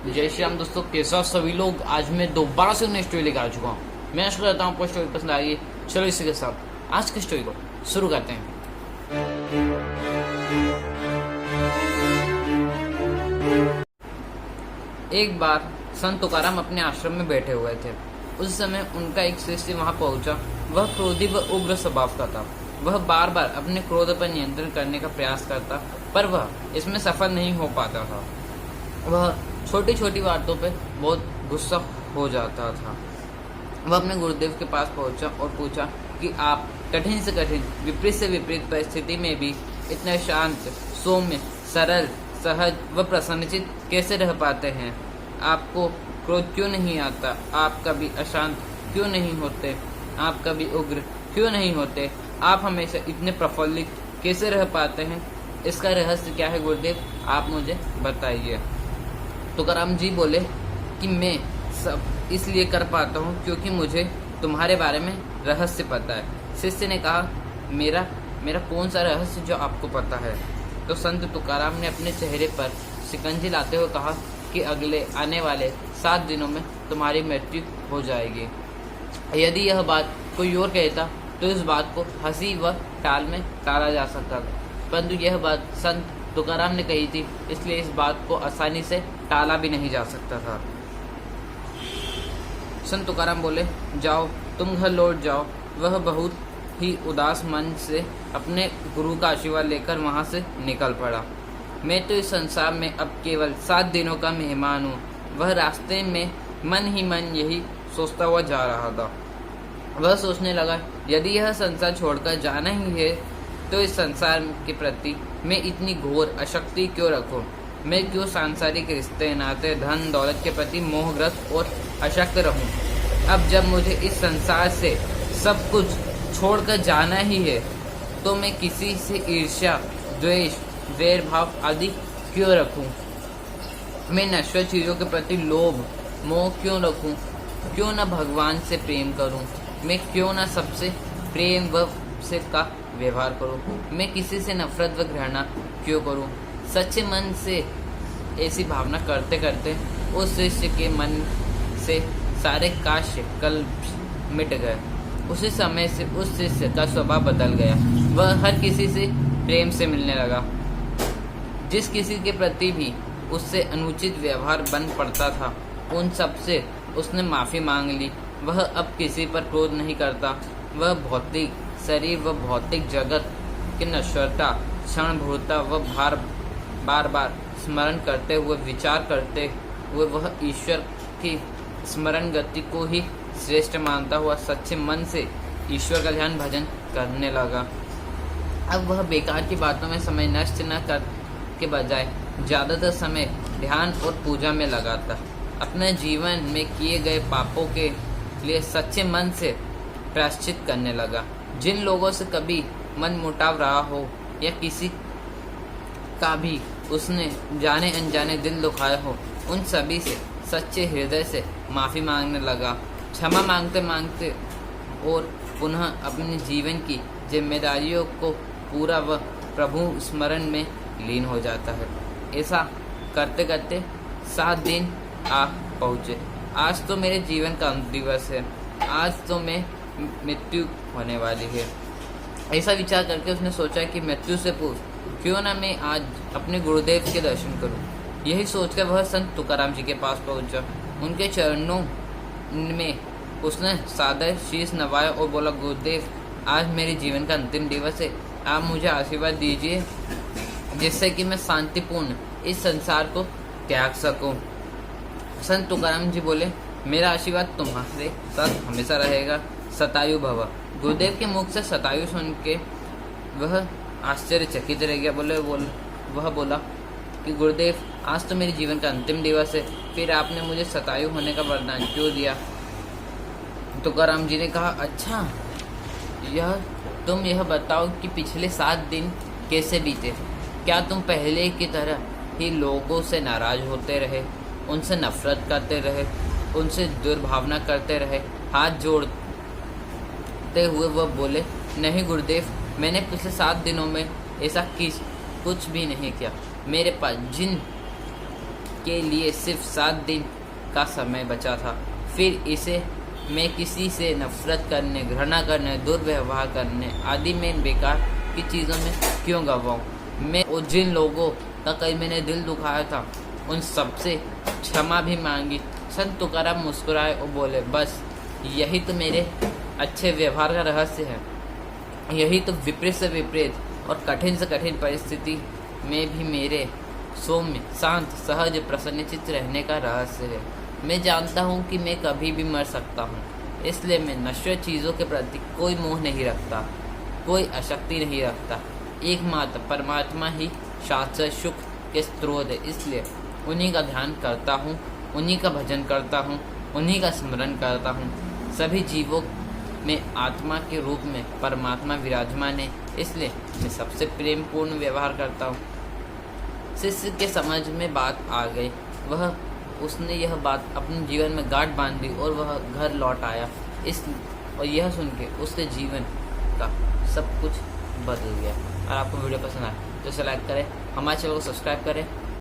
जय श्री राम दोस्तों, कैसा सभी लोग। आज मैं दोबारा से नई स्टोरी लेकर आ चुका हूँ। मैं आशा करता हूँ आपको स्टोरी पसंद आ रही है। चलो इसी के साथ आज की स्टोरी को शुरू करते हैं। एक बार संत तुकाराम अपने आश्रम में बैठे हुए थे। उस समय उनका एक शिष्य वहां पहुंचा। वह क्रोधी व उग्र स्वभाव का था। वह बार बार अपने क्रोध पर नियंत्रण करने का प्रयास करता, पर वह इसमें सफल नहीं हो पाता था। वह छोटी छोटी बातों पे बहुत गुस्सा हो जाता था। वह अपने गुरुदेव के पास पहुंचा और पूछा कि आप कठिन से कठिन, विपरीत से विपरीत परिस्थिति में भी इतने शांत, सौम्य, सरल, सहज व प्रसन्नचित कैसे रह पाते हैं? आपको क्रोध क्यों नहीं आता? आप कभी अशांत क्यों नहीं होते? आप कभी उग्र क्यों नहीं होते? आप हमेशा इतने प्रफुल्लित कैसे रह पाते हैं? इसका रहस्य क्या है गुरुदेव? आप मुझे बताइए। तुकाराम जी बोले कि मैं सब इसलिए कर पाता हूँ क्योंकि मुझे तुम्हारे बारे में रहस्य पता है। शिष्य ने कहा, मेरा मेरा कौन सा रहस्य जो आपको पता है? तो संत तुकाराम ने अपने चेहरे पर शिकंजी लाते हुए कहा कि अगले आने वाले 7 दिनों में तुम्हारी मृत्यु हो जाएगी। यदि यह बात कोई और कहता तो इस बात को हंसी व टाल में टाला जा सकता था, परंतु यह बात संत तुकाराम ने कही थी, इसलिए इस बात को आसानी से टाला भी नहीं जा सकता था। संत तुकाराम बोले, जाओ तुम घर लौट जाओ। वह बहुत ही उदास मन से अपने गुरु का आशीर्वाद लेकर वहां से निकल पड़ा। मैं तो इस संसार में अब केवल 7 दिनों का मेहमान हूँ। वह रास्ते में मन ही मन यही सोचता हुआ जा रहा था। वह सोचने लगा, यदि यह संसार छोड़कर जाना ही है तो इस संसार के प्रति मैं इतनी घोर आसक्ति क्यों रखूं? मैं क्यों सांसारिक रिश्ते, नाते, धन दौलत के प्रति मोहग्रस्त और अशक्त रहूं? अब जब मुझे इस संसार से सब कुछ छोड़कर जाना ही है तो मैं किसी से ईर्ष्या, द्वेष, वैर भाव आदि क्यों रखूं? मैं नश्वर चीजों के प्रति लोभ, मोह क्यों रखूं? क्यों न भगवान से प्रेम करूं? मैं क्यों न सबसे प्रेम व से का व्यवहार करूं? मैं किसी से नफरत व घृणा क्यों करूं? सच्चे मन से ऐसी भावना करते करते उस शिष्य के मन से सारे काश्य कल्प मिट गए। उसी समय से उस शिष्य का स्वभाव बदल गया। वह हर किसी से प्रेम से मिलने लगा। जिस किसी के प्रति भी उससे अनुचित व्यवहार बन पड़ता था, उन सब से उसने माफी मांग ली। वह अब किसी पर क्रोध नहीं करता। वह भौतिक शरीर व भौतिक जगत की नश्वरता, क्षणभंगुरता व बार बार स्मरण करते हुए, विचार करते हुए वह ईश्वर की स्मरण गति को ही श्रेष्ठ मानता हुआ सच्चे मन से ईश्वर का ध्यान भजन करने लगा। अब वह बेकार की बातों में समय नष्ट न कर के बजाय ज्यादातर समय ध्यान और पूजा में लगाता। अपने जीवन में किए गए पापों के लिए सच्चे मन से प्रायश्चित करने लगा। जिन लोगों से कभी मन मुटाव रहा हो या किसी का भी उसने जाने अनजाने दिल दुखाया हो, उन सभी से सच्चे हृदय से माफी मांगने लगा। क्षमा मांगते मांगते और पुनः अपने जीवन की जिम्मेदारियों को पूरा व प्रभु स्मरण में लीन हो जाता है। ऐसा करते करते 7 दिन आ पहुँचे। आज तो मेरे जीवन का अंतिम दिवस है। आज तो मैं मृत्यु होने वाली है। ऐसा विचार करके उसने सोचा कि मृत्यु से पूर्व क्यों ना मैं आज अपने गुरुदेव के दर्शन करूं। यही सोचकर वह संत तुकाराम जी के पास पहुंचा। उनके चरणों में उसने सादर शीश नवाया और बोला, गुरुदेव, आज मेरे जीवन का अंतिम दिवस है। आप मुझे आशीर्वाद दीजिए जिससे कि मैं शांतिपूर्ण इस संसार को त्याग सकूं। संत तुकाराम जी बोले, मेरा आशीर्वाद तुम्हारे साथ हमेशा रहेगा। शतायु भव। गुरुदेव के मुख से शतायु सुन के वह आश्चर्यचकित रह गया। वह बोला कि गुरुदेव, आज तो मेरे जीवन का अंतिम दिवस है, फिर आपने मुझे शतायु होने का वरदान क्यों दिया? तुकाराम जी ने कहा, अच्छा, तुम यह बताओ कि पिछले 7 दिन कैसे बीते? क्या तुम पहले की तरह ही लोगों से नाराज होते रहे, उनसे नफरत करते रहे, उनसे दुर्भावना करते रहे? हाथ जोड़ते हुए वह बोले, नहीं गुरुदेव, मैंने पिछले 7 दिनों में ऐसा कुछ भी नहीं किया। मेरे पास जिन के लिए सिर्फ 7 दिन का समय बचा था। फिर इसे मैं किसी से नफरत करने, घृणा करने, दुर्व्यवहार करने आदि में बेकार की चीज़ों में क्यों गवाऊँ। मैं वो जिन लोगों का कहीं मैंने दिल दुखाया था उन सबसे क्षमा भी मांगी। संत तुकाराम मुस्कुराए और बोले, बस यही तो मेरे अच्छे व्यवहार का रहस्य है। यही तो विपरीत से विपरीत और कठिन से कठिन परिस्थिति में भी मेरे सौम्य, शांत, सहज, प्रसन्नचित्त रहने का रहस्य है। मैं जानता हूँ कि मैं कभी भी मर सकता हूँ, इसलिए मैं नश्वर चीज़ों के प्रति कोई मोह नहीं रखता, कोई आसक्ति नहीं रखता। एकमात्र परमात्मा ही शाश्वत सुख के स्रोत है, इसलिए उन्हीं का ध्यान करता हूँ, उन्हीं का भजन करता हूँ, उन्हीं का स्मरण करता हूँ। सभी जीवों में आत्मा के रूप में परमात्मा विराजमान है, इसलिए मैं सबसे प्रेमपूर्ण व्यवहार करता हूँ। शिष्य के समझ में बात आ गई। उसने यह बात अपने जीवन में गांठ बांध दी और वह घर लौट आया। और यह सुन के उसके जीवन का सब कुछ बदल गया। और आपको वीडियो पसंद आया तो इसे लाइक करें, हमारे चैनल को सब्सक्राइब करें।